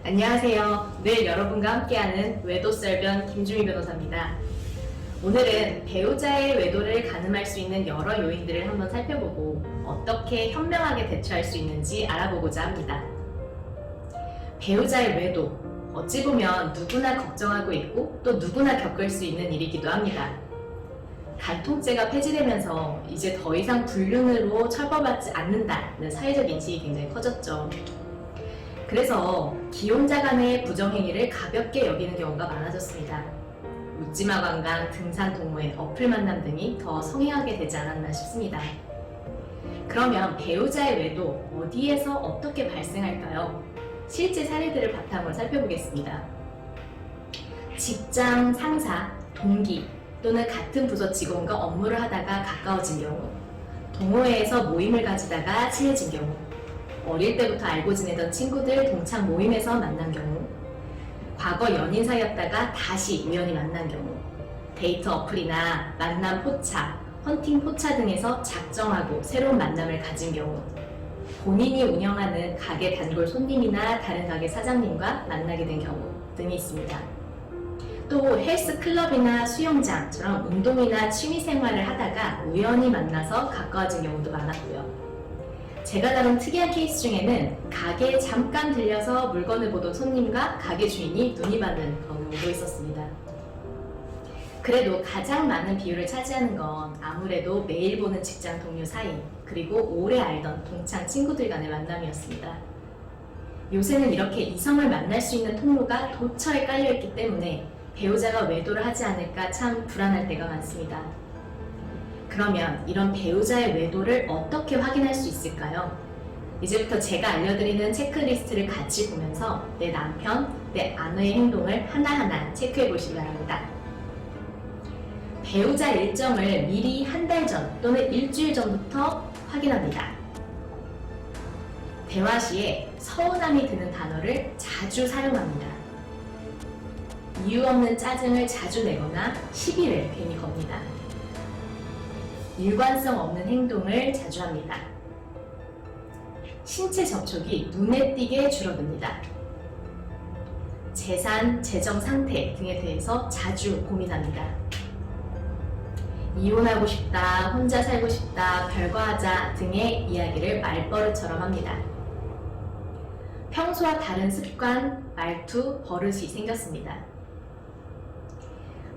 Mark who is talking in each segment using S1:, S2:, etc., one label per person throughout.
S1: 안녕하세요. 늘 여러분과 함께하는 외도썰변 김주미 변호사입니다. 오늘은 배우자의 외도를 가늠할 수 있는 여러 요인들을 한번 살펴보고 어떻게 현명하게 대처할 수 있는지 알아보고자 합니다. 배우자의 외도, 어찌 보면 누구나 걱정하고 있고 또 누구나 겪을 수 있는 일이기도 합니다. 간통죄가 폐지되면서 이제 더 이상 불륜으로 처벌받지 않는다는 사회적 인식이 굉장히 커졌죠. 그래서 기혼자 간의 부정행위를 가볍게 여기는 경우가 많아졌습니다. 묻지마 관광, 등산 동호회, 어플 만남 등이 더 성행하게 되지 않았나 싶습니다. 그러면 배우자의 외도 어디에서 어떻게 발생할까요? 실제 사례들을 바탕으로 살펴보겠습니다. 직장 상사, 동기 또는 같은 부서 직원과 업무를 하다가 가까워진 경우, 동호회에서 모임을 가지다가 친해진 경우, 어릴 때부터 알고 지내던 친구들 동창 모임에서 만난 경우, 과거 연인 사이였다가 다시 우연히 만난 경우, 데이트 어플이나 만남 포차, 헌팅 포차 등에서 작정하고 새로운 만남을 가진 경우, 본인이 운영하는 가게 단골 손님이나 다른 가게 사장님과 만나게 된 경우 등이 있습니다. 또 헬스클럽이나 수영장처럼 운동이나 취미생활을 하다가 우연히 만나서 가까워진 경우도 많았고요. 제가 다룬 특이한 케이스 중에는 가게에 잠깐 들려서 물건을 보던 손님과 가게 주인이 눈이 맞는 경우도 있었습니다. 그래도 가장 많은 비율을 차지하는 건 아무래도 매일 보는 직장 동료 사이, 그리고 오래 알던 동창 친구들 간의 만남이었습니다. 요새는 이렇게 이성을 만날 수 있는 통로가 도처에 깔려있기 때문에 배우자가 외도를 하지 않을까 참 불안할 때가 많습니다. 그러면 이런 배우자의 외도를 어떻게 확인할 수 있을까요? 이제부터 제가 알려드리는 체크리스트를 같이 보면서 내 남편, 내 아내의 행동을 하나하나 체크해 보시기 바랍니다. 배우자 일정을 미리 한 달 전 또는 일주일 전부터 확인합니다. 대화 시에 서운함이 드는 단어를 자주 사용합니다. 이유 없는 짜증을 자주 내거나 시비를 괜히 겁니다. 일관성 없는 행동을 자주 합니다. 신체 접촉이 눈에 띄게 줄어듭니다. 재산, 재정 상태 등에 대해서 자주 고민합니다. 이혼하고 싶다, 혼자 살고 싶다, 별거하자 등의 이야기를 말버릇처럼 합니다. 평소와 다른 습관, 말투, 버릇이 생겼습니다.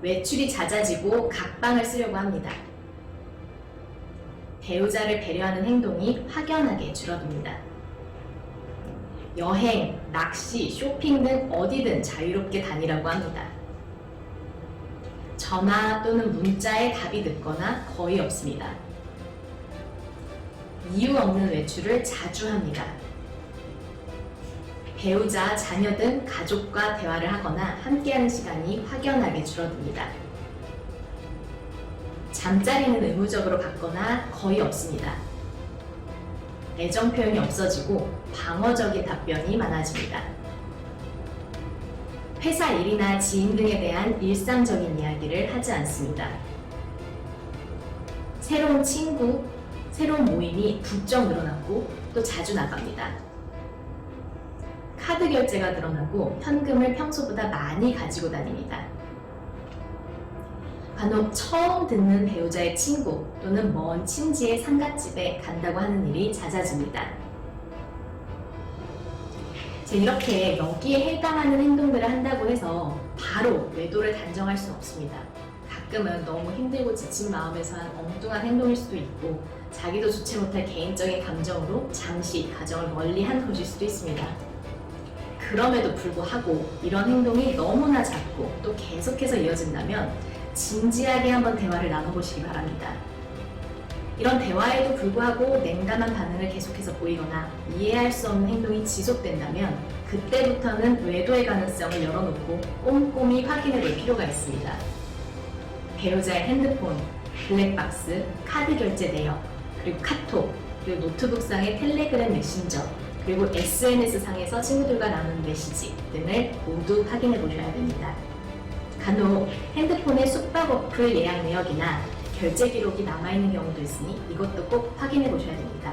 S1: 외출이 잦아지고 각방을 쓰려고 합니다. 배우자를 배려하는 행동이 확연하게 줄어듭니다. 여행, 낚시, 쇼핑 등 어디든 자유롭게 다니라고 합니다. 전화 또는 문자에 답이 늦거나 거의 없습니다. 이유 없는 외출을 자주 합니다. 배우자, 자녀 등 가족과 대화를 하거나 함께하는 시간이 확연하게 줄어듭니다. 잠자리는 의무적으로 갖거나 거의 없습니다. 애정 표현이 없어지고 방어적인 답변이 많아집니다. 회사 일이나 지인 등에 대한 일상적인 이야기를 하지 않습니다. 새로운 친구, 새로운 모임이 부쩍 늘어났고 또 자주 나갑니다. 카드 결제가 늘어나고 현금을 평소보다 많이 가지고 다닙니다. 간혹 처음 듣는 배우자의 친구 또는 먼 친지의 상갓집에 간다고 하는 일이 잦아집니다. 이렇게 여기에 해당하는 행동들을 한다고 해서 바로 외도를 단정할 수는 없습니다. 가끔은 너무 힘들고 지친 마음에서 한 엉뚱한 행동일 수도 있고 자기도 주체 못할 개인적인 감정으로 잠시 가정을 멀리 한 것일 수도 있습니다. 그럼에도 불구하고 이런 행동이 너무나 잦고 또 계속해서 이어진다면 진지하게 한번 대화를 나눠보시기 바랍니다. 이런 대화에도 불구하고 냉담한 반응을 계속해서 보이거나 이해할 수 없는 행동이 지속된다면 그때부터는 외도의 가능성을 열어놓고 꼼꼼히 확인해 볼 필요가 있습니다. 배우자의 핸드폰, 블랙박스, 카드 결제 내역, 그리고 카톡, 그리고 노트북상의 텔레그램 메신저, 그리고 SNS상에서 친구들과 나누는 메시지 등을 모두 확인해 보셔야 됩니다. 간혹 핸드폰의 숙박 어플 예약 내역이나 결제 기록이 남아있는 경우도 있으니 이것도 꼭 확인해 보셔야 됩니다.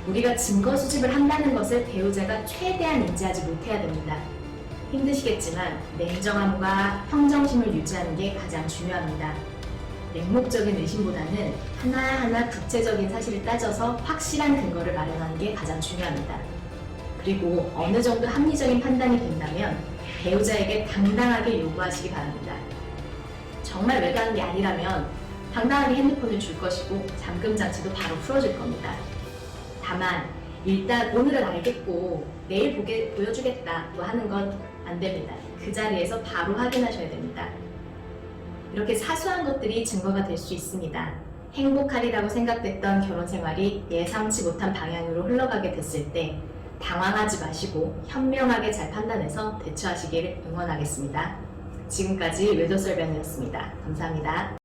S1: 우리가 증거 수집을 한다는 것을 배우자가 최대한 인지하지 못해야 됩니다. 힘드시겠지만 냉정함과 평정심을 유지하는 게 가장 중요합니다. 맹목적인 의심보다는 하나하나 구체적인 사실을 따져서 확실한 근거를 마련하는 게 가장 중요합니다. 그리고 어느 정도 합리적인 판단이 된다면 배우자에게 당당하게 요구하시기 바랍니다. 정말 외가는 게 아니라면 당당하게 핸드폰을 줄 것이고 잠금 장치도 바로 풀어줄 겁니다. 다만 일단 오늘은 알겠고 내일 보여주겠다고 하는 건 안 됩니다. 그 자리에서 바로 확인하셔야 됩니다. 이렇게 사소한 것들이 증거가 될 수 있습니다. 행복하리라고 생각됐던 결혼 생활이 예상치 못한 방향으로 흘러가게 됐을 때 당황하지 마시고 현명하게 잘 판단해서 대처하시기를 응원하겠습니다. 지금까지 외도설변이었습니다. 감사합니다.